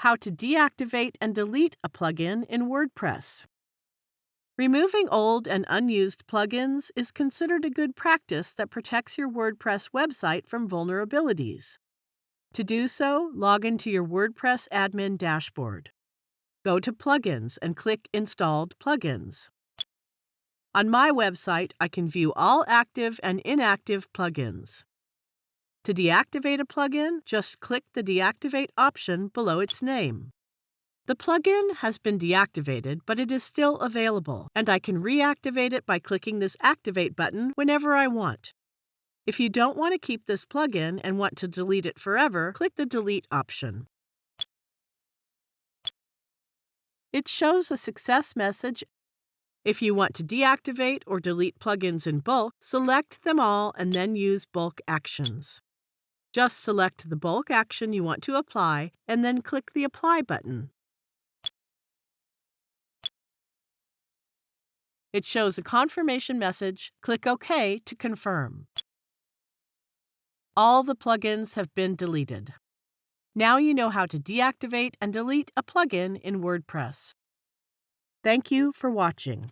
How to deactivate and delete a plugin in WordPress. Removing old and unused plugins is considered a good practice that protects your WordPress website from vulnerabilities. To do so, log into your WordPress admin dashboard. Go to Plugins and click Installed Plugins. On my website, I can view all active and inactive plugins. To deactivate a plugin, just click the Deactivate option below its name. The plugin has been deactivated, but it is still available, and I can reactivate it by clicking this Activate button whenever I want. If you don't want to keep this plugin and want to delete it forever, click the Delete option. It shows a success message. If you want to deactivate or delete plugins in bulk, select them all and then use Bulk Actions. Just select the bulk action you want to apply and then click the Apply button. It shows a confirmation message. Click OK to confirm. All the plugins have been deleted. Now you know how to deactivate and delete a plugin in WordPress. Thank you for watching.